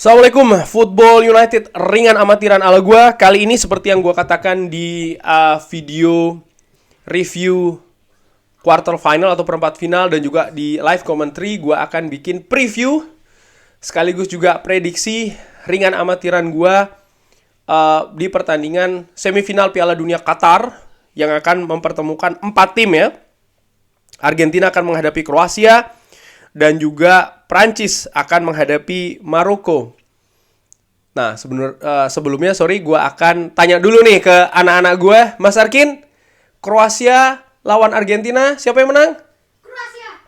Assalamualaikum, Football United ringan amatiran ala gue. Kali ini seperti yang gue katakan di video review quarter final atau perempat final dan juga di live commentary, gue akan bikin preview sekaligus juga prediksi ringan amatiran gue di pertandingan semifinal Piala Dunia Qatar yang akan mempertemukan 4 tim ya. Argentina akan menghadapi Kroasia dan juga Prancis akan menghadapi Maroko. Nah, sebelumnya gue akan tanya dulu nih ke anak-anak gue. Mas Arkin, Kroasia lawan Argentina, siapa yang menang?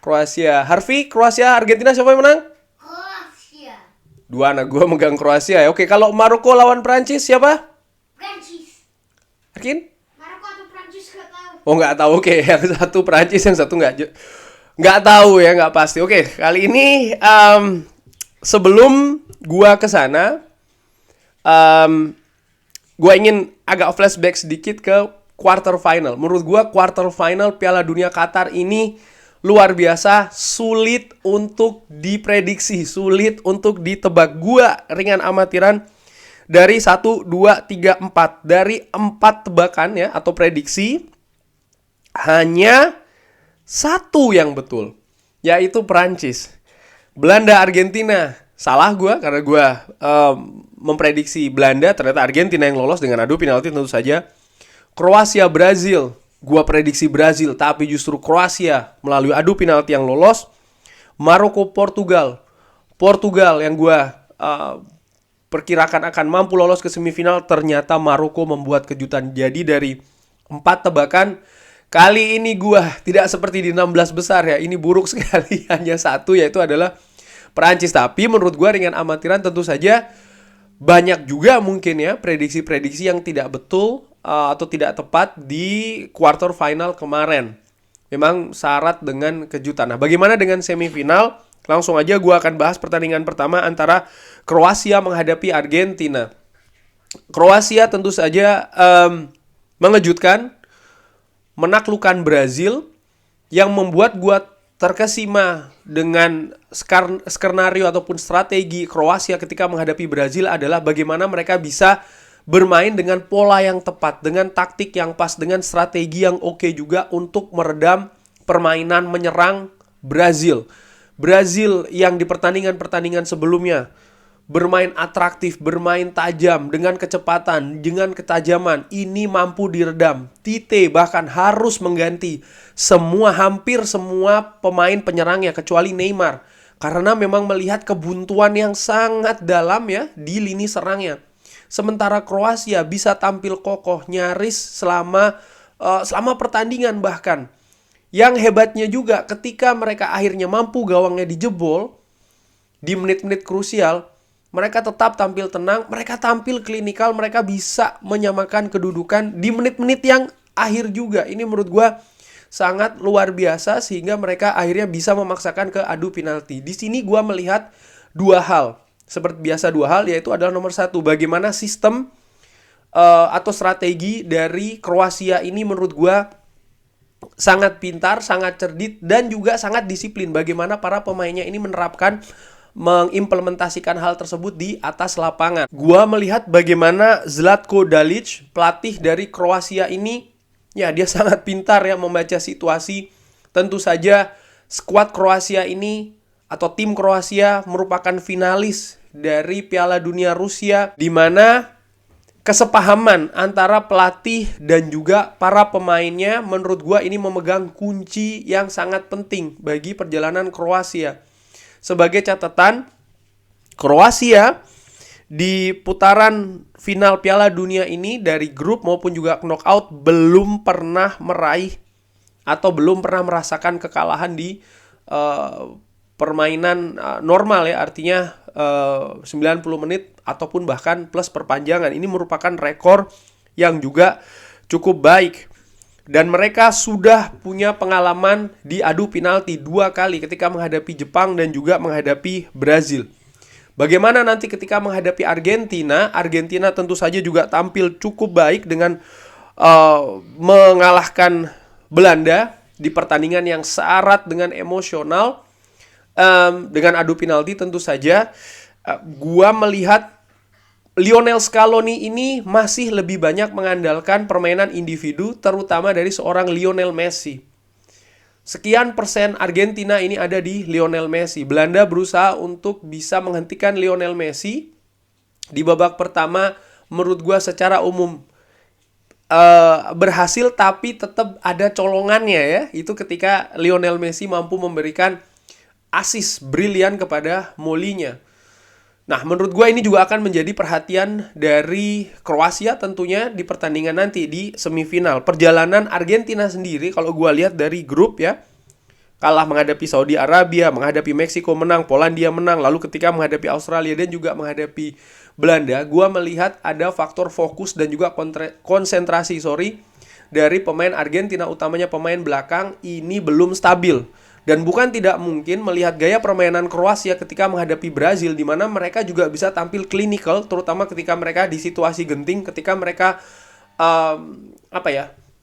Kroasia. Harvey, Kroasia, Argentina, siapa yang menang? Kroasia. Dua anak gue megang Kroasia ya. Oke, kalau Maroko lawan Prancis, siapa? Prancis. Arkin? Maroko atau Prancis gak tahu. Oh, nggak tahu. Oke, yang satu Prancis, yang satu nggak tahu ya, nggak pasti. Oke, kali ini sebelum gua kesana, gua ingin agak flashback sedikit ke quarter final. Menurut gua quarter final Piala Dunia Qatar ini luar biasa sulit untuk diprediksi, sulit untuk ditebak. Gua ringan amatiran dari 1, 2, 3, 4. Dari 4 tebakan ya atau prediksi, hanya satu yang betul, yaitu Prancis. Belanda Argentina, salah gue karena gue memprediksi Belanda, ternyata Argentina yang lolos dengan adu penalti tentu saja. Kroasia Brazil, gue prediksi Brazil, tapi justru Kroasia melalui adu penalti yang lolos. Maroko Portugal yang gue perkirakan akan mampu lolos ke semifinal, ternyata Maroko membuat kejutan. Jadi dari 4 tebakan, kali ini gue tidak seperti di 16 besar ya. Ini buruk sekali. Hanya satu, yaitu adalah Perancis. Tapi menurut gue ringan amatiran tentu saja banyak juga mungkin ya prediksi-prediksi yang tidak betul atau tidak tepat di quarter final kemarin. Memang syarat dengan kejutan. Nah, bagaimana dengan semifinal? Langsung aja gue akan bahas pertandingan pertama antara Kroasia menghadapi Argentina. Kroasia tentu saja mengejutkan, menaklukkan Brazil, yang membuat gue terkesima dengan skenario ataupun strategi Kroasia ketika menghadapi Brazil adalah bagaimana mereka bisa bermain dengan pola yang tepat, dengan taktik yang pas, dengan strategi yang oke juga untuk meredam permainan menyerang Brazil. Brazil yang di pertandingan-pertandingan sebelumnya bermain atraktif, bermain tajam, dengan kecepatan, dengan ketajaman. Ini mampu diredam. Tite bahkan harus mengganti hampir semua pemain penyerangnya kecuali Neymar. Karena memang melihat kebuntuan yang sangat dalam ya di lini serangnya. Sementara Kroasia bisa tampil kokoh, nyaris selama pertandingan bahkan. Yang hebatnya juga ketika mereka akhirnya mampu gawangnya dijebol di menit-menit krusial, mereka tetap tampil tenang, mereka tampil klinikal, mereka bisa menyamakan kedudukan di menit-menit yang akhir juga. Ini menurut gue sangat luar biasa sehingga mereka akhirnya bisa memaksakan ke adu penalti. Di sini gue melihat dua hal. Seperti biasa dua hal, yaitu adalah nomor satu, bagaimana sistem atau strategi dari Kroasia ini menurut gue sangat pintar, sangat cerdik, dan juga sangat disiplin. Bagaimana para pemainnya ini mengimplementasikan hal tersebut di atas lapangan. Gua melihat bagaimana Zlatko Dalic, pelatih dari Kroasia ini, ya dia sangat pintar ya membaca situasi. Tentu saja skuad Kroasia ini atau tim Kroasia merupakan finalis dari Piala Dunia Rusia, di mana kesepahaman antara pelatih dan juga para pemainnya menurut gua ini memegang kunci yang sangat penting bagi perjalanan Kroasia. Sebagai catatan, Kroasia di putaran final Piala Dunia ini dari grup maupun juga knockout belum pernah meraih atau belum pernah merasakan kekalahan di permainan normal ya, artinya 90 menit ataupun bahkan plus perpanjangan. Ini merupakan rekor yang juga cukup baik. Dan mereka sudah punya pengalaman di adu penalti 2 kali ketika menghadapi Jepang dan juga menghadapi Brazil. Bagaimana nanti ketika menghadapi Argentina? Argentina tentu saja juga tampil cukup baik dengan mengalahkan Belanda di pertandingan yang syarat dengan emosional. Dengan adu penalti tentu saja Gua melihat Lionel Scaloni ini masih lebih banyak mengandalkan permainan individu, terutama dari seorang Lionel Messi. Sekian persen Argentina ini ada di Lionel Messi. Belanda berusaha untuk bisa menghentikan Lionel Messi di babak pertama. Menurut gue secara umum berhasil, tapi tetap ada colongannya ya. Itu ketika Lionel Messi mampu memberikan assist brilian kepada Molinya. Nah, menurut gue ini juga akan menjadi perhatian dari Kroasia tentunya di pertandingan nanti di semifinal. Perjalanan Argentina sendiri kalau gue lihat dari grup ya, kalah menghadapi Saudi Arabia, menghadapi Meksiko menang, Polandia menang, lalu ketika menghadapi Australia dan juga menghadapi Belanda, gue melihat ada faktor fokus dan juga konsentrasi dari pemain Argentina, utamanya pemain belakang, ini belum stabil. Dan bukan tidak mungkin melihat gaya permainan Kroasia ketika menghadapi Brazil, di mana mereka juga bisa tampil klinikal, terutama ketika mereka di situasi genting, ketika mereka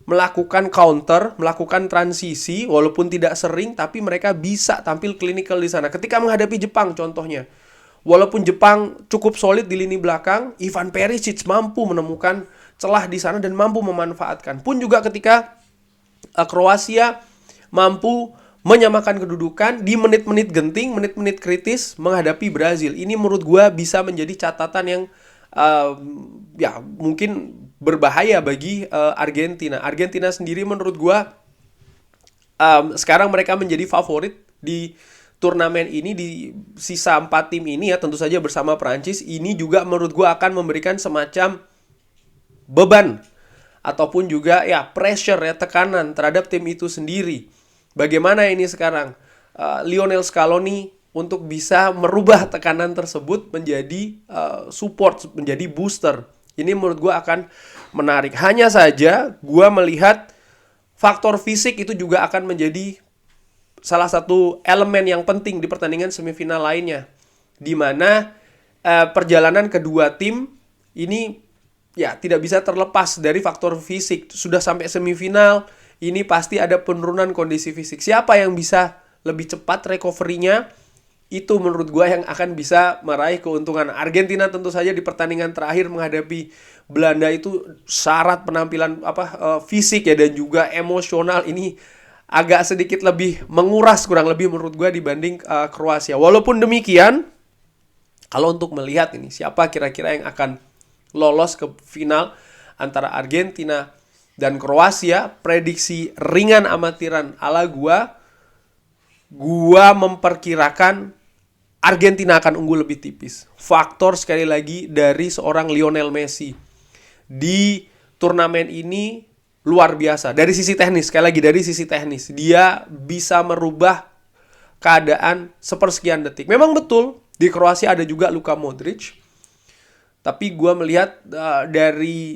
melakukan counter, melakukan transisi, walaupun tidak sering, tapi mereka bisa tampil klinikal di sana. Ketika menghadapi Jepang contohnya, walaupun Jepang cukup solid di lini belakang, Ivan Perisic mampu menemukan celah di sana dan mampu memanfaatkan. Pun juga ketika Kroasia mampu menyamakan kedudukan di menit-menit genting, menit-menit kritis menghadapi Brazil. Ini menurut gue bisa menjadi catatan yang mungkin berbahaya bagi Argentina. Argentina sendiri menurut gue sekarang mereka menjadi favorit di turnamen ini, di sisa 4 tim ini ya, tentu saja bersama Prancis. Ini juga menurut gue akan memberikan semacam beban ataupun juga pressure ya, tekanan terhadap tim itu sendiri. Bagaimana ini sekarang Lionel Scaloni untuk bisa merubah tekanan tersebut menjadi support, menjadi booster. Ini menurut gue akan menarik. Hanya saja gue melihat faktor fisik itu juga akan menjadi salah satu elemen yang penting di pertandingan semifinal lainnya, di mana perjalanan kedua tim ini tidak bisa terlepas dari faktor fisik. Sudah sampai semifinal, ini pasti ada penurunan kondisi fisik. Siapa yang bisa lebih cepat recovery-nya, itu menurut gue yang akan bisa meraih keuntungan. Argentina tentu saja di pertandingan terakhir menghadapi Belanda itu syarat penampilan fisik ya, dan juga emosional ini agak sedikit lebih menguras kurang lebih menurut gue dibanding Kroasia. Walaupun demikian, kalau untuk melihat ini siapa kira-kira yang akan lolos ke final antara Argentina dan Kroasia, prediksi ringan amatiran ala gua memperkirakan Argentina akan unggul lebih tipis. Faktor sekali lagi dari seorang Lionel Messi di turnamen ini luar biasa. Dari sisi teknis, sekali lagi dari sisi teknis, dia bisa merubah keadaan sepersekian detik. Memang betul di Kroasia ada juga Luka Modric, tapi gua melihat dari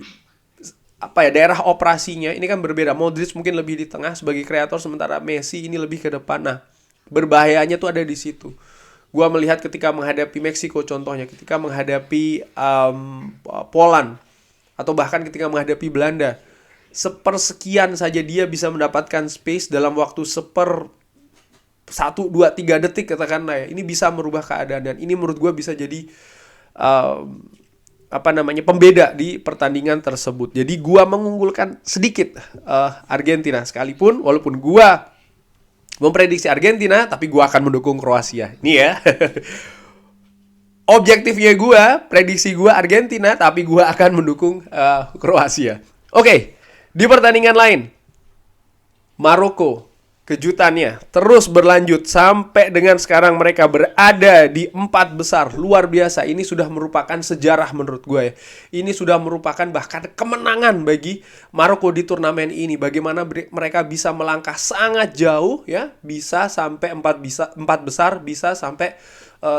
daerah operasinya ini kan berbeda. Modric mungkin lebih di tengah sebagai kreator, sementara Messi ini lebih ke depan. Nah, berbahayanya tuh ada di situ. Gua melihat ketika menghadapi Meksiko contohnya, ketika menghadapi Poland, atau bahkan ketika menghadapi Belanda, sepersekian saja dia bisa mendapatkan space dalam waktu 1, 2, 3 detik katakanlah ya. Ini bisa merubah keadaan, dan ini menurut gua bisa jadi pembeda di pertandingan tersebut. Jadi gua mengunggulkan sedikit Argentina, sekalipun walaupun gua memprediksi Argentina, tapi gua akan mendukung Kroasia. Ini ya. Objektifnya gua, prediksi gua Argentina, tapi gua akan mendukung Kroasia. Oke, di pertandingan lain, Maroko, kejutannya terus berlanjut sampai dengan sekarang mereka berada di 4 besar. Luar biasa, ini sudah merupakan sejarah menurut gue ya. Ini sudah merupakan bahkan kemenangan bagi Maroko di turnamen ini. Bagaimana mereka bisa melangkah sangat jauh ya, bisa sampai 4 besar, bisa sampai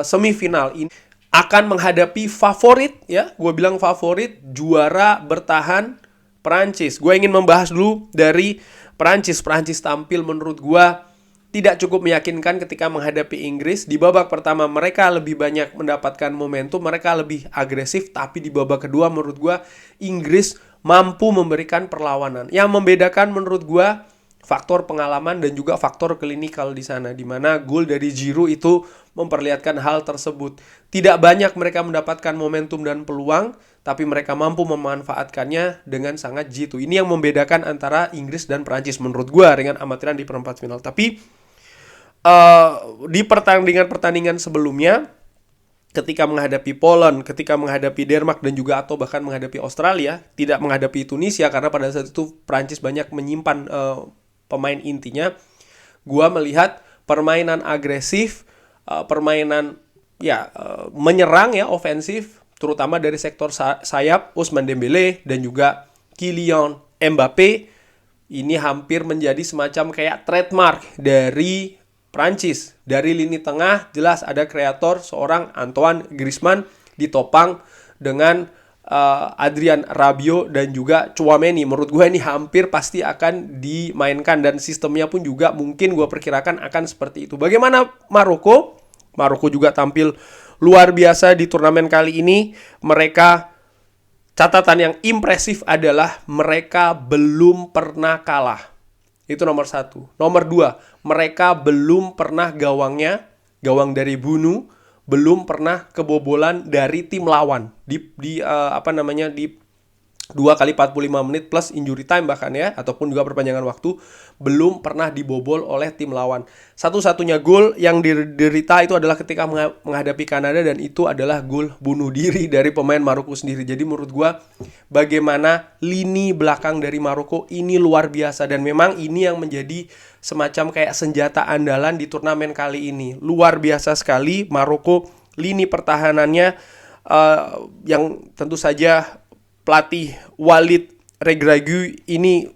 semifinal. Ini akan menghadapi favorit ya, gue bilang favorit, juara bertahan Perancis. Gue ingin membahas dulu dari Perancis tampil menurut gua tidak cukup meyakinkan ketika menghadapi Inggris. Di babak pertama mereka lebih banyak mendapatkan momentum, mereka lebih agresif, tapi di babak kedua menurut gua Inggris mampu memberikan perlawanan. Yang membedakan menurut gua faktor pengalaman dan juga faktor klinikal di sana, di mana gol dari Giroud itu memperlihatkan hal tersebut. Tidak banyak mereka mendapatkan momentum dan peluang, tapi mereka mampu memanfaatkannya dengan sangat jitu. Ini yang membedakan antara Inggris dan Prancis menurut gua dengan amatiran di perempat final. Tapi di pertandingan-pertandingan sebelumnya, ketika menghadapi Poland, ketika menghadapi Denmark dan juga atau bahkan menghadapi Australia, tidak menghadapi Tunisia karena pada saat itu Prancis banyak menyimpan pemain intinya. Gua melihat permainan agresif, permainan menyerang ya, ofensif, terutama dari sektor sayap Ousmane Dembélé dan juga Kylian Mbappé. Ini hampir menjadi semacam kayak trademark dari Prancis. Dari lini tengah jelas ada kreator seorang Antoine Griezmann ditopang dengan Adrien Rabiot dan juga Tchouaméni. Menurut gue ini hampir pasti akan dimainkan dan sistemnya pun juga mungkin gue perkirakan akan seperti itu. Bagaimana Maroko? Maroko juga tampil luar biasa di turnamen kali ini. Mereka, catatan yang impresif adalah mereka belum pernah kalah. Itu nomor 1. Nomor 2, mereka belum pernah gawang dari Bunu belum pernah kebobolan dari tim lawan di 2 kali 45 menit plus injury time bahkan ya, ataupun juga perpanjangan waktu, belum pernah dibobol oleh tim lawan. Satu-satunya gol yang diderita itu adalah ketika menghadapi Kanada, dan itu adalah gol bunuh diri dari pemain Maroko sendiri. Jadi menurut gua bagaimana lini belakang dari Maroko ini luar biasa, dan memang ini yang menjadi semacam kayak senjata andalan di turnamen kali ini. Luar biasa sekali Maroko, lini pertahanannya yang tentu saja pelatih Walid Regragui ini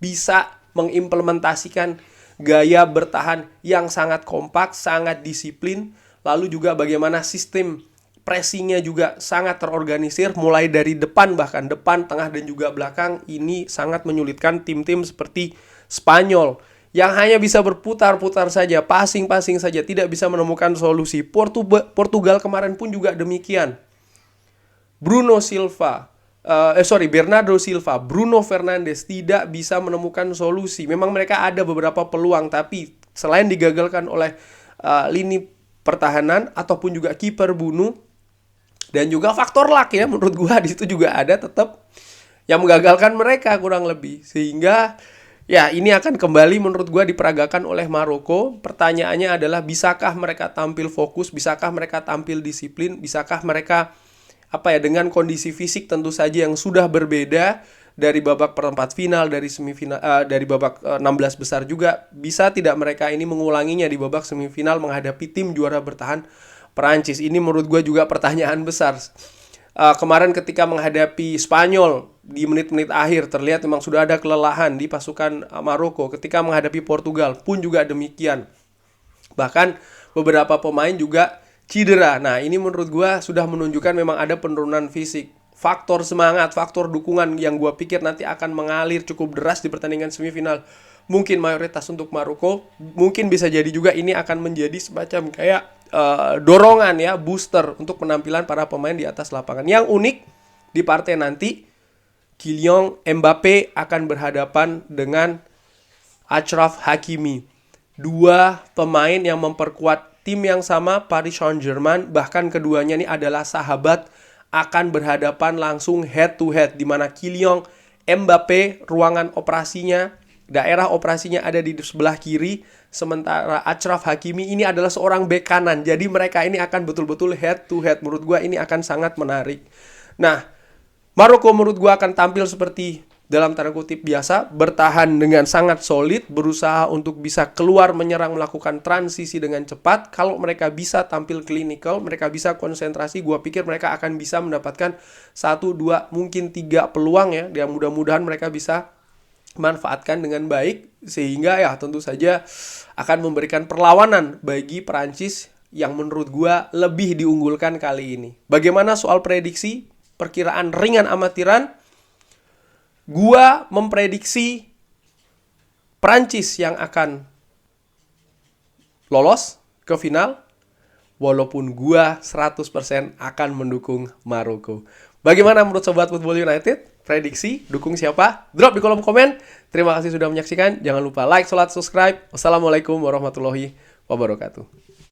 bisa mengimplementasikan gaya bertahan yang sangat kompak, sangat disiplin, lalu juga bagaimana sistem pressingnya juga sangat terorganisir, mulai dari depan, bahkan depan, tengah, dan juga belakang. Ini sangat menyulitkan tim-tim seperti Spanyol yang hanya bisa berputar-putar saja, passing-passing saja, tidak bisa menemukan solusi. Portugal kemarin pun juga demikian. Bernardo Silva, Bruno Fernandes tidak bisa menemukan solusi. Memang mereka ada beberapa peluang, tapi selain digagalkan oleh lini pertahanan ataupun juga kiper Bunu, dan juga faktor luck ya, menurut gua di situ juga ada tetap yang menggagalkan mereka kurang lebih. Sehingga ya ini akan kembali menurut gua diperagakan oleh Maroko. Pertanyaannya adalah, bisakah mereka tampil fokus, bisakah mereka tampil disiplin, bisakah mereka dengan kondisi fisik tentu saja yang sudah berbeda dari babak perempat final, dari semifinal, dari babak 16 besar juga, bisa tidak mereka ini mengulanginya di babak semifinal menghadapi tim juara bertahan Perancis? Ini menurut gue juga pertanyaan besar. Kemarin ketika menghadapi Spanyol di menit-menit akhir terlihat memang sudah ada kelelahan di pasukan Maroko. Ketika menghadapi Portugal pun juga demikian. Bahkan beberapa pemain juga cedera. Nah, ini menurut gue sudah menunjukkan memang ada penurunan fisik. Faktor semangat, faktor dukungan yang gue pikir nanti akan mengalir cukup deras di pertandingan semifinal, mungkin mayoritas untuk Maroko. Mungkin bisa jadi juga ini akan menjadi semacam kayak dorongan ya, booster untuk penampilan para pemain di atas lapangan. Yang unik di partai nanti, Kylian Mbappé akan berhadapan dengan Achraf Hakimi. Dua pemain yang memperkuat tim yang sama, Paris Saint-Germain, bahkan keduanya ini adalah sahabat, akan berhadapan langsung head to head, di mana Kylian Mbappé ruangan operasinya, daerah operasinya ada di sebelah kiri, sementara Achraf Hakimi ini adalah seorang bek kanan. Jadi mereka ini akan betul-betul head to head. Menurut gue ini akan sangat menarik. Nah, Maroko menurut gue akan tampil seperti dalam tanda kutip biasa, bertahan dengan sangat solid, berusaha untuk bisa keluar menyerang, melakukan transisi dengan cepat. Kalau mereka bisa tampil klinikal, mereka bisa konsentrasi, gue pikir mereka akan bisa mendapatkan 1, 2, mungkin 3 peluang ya, yang mudah-mudahan mereka bisa manfaatkan dengan baik, sehingga ya tentu saja akan memberikan perlawanan bagi Perancis yang menurut gue lebih diunggulkan kali ini. Bagaimana soal prediksi, perkiraan ringan amatiran? Gua memprediksi Prancis yang akan lolos ke final, walaupun gua 100% akan mendukung Maroko. Bagaimana menurut Sobat Football United? prediksi, dukung siapa? Drop di kolom komen. Terima kasih sudah menyaksikan. Jangan lupa like, sholat, subscribe. Wassalamualaikum warahmatullahi wabarakatuh.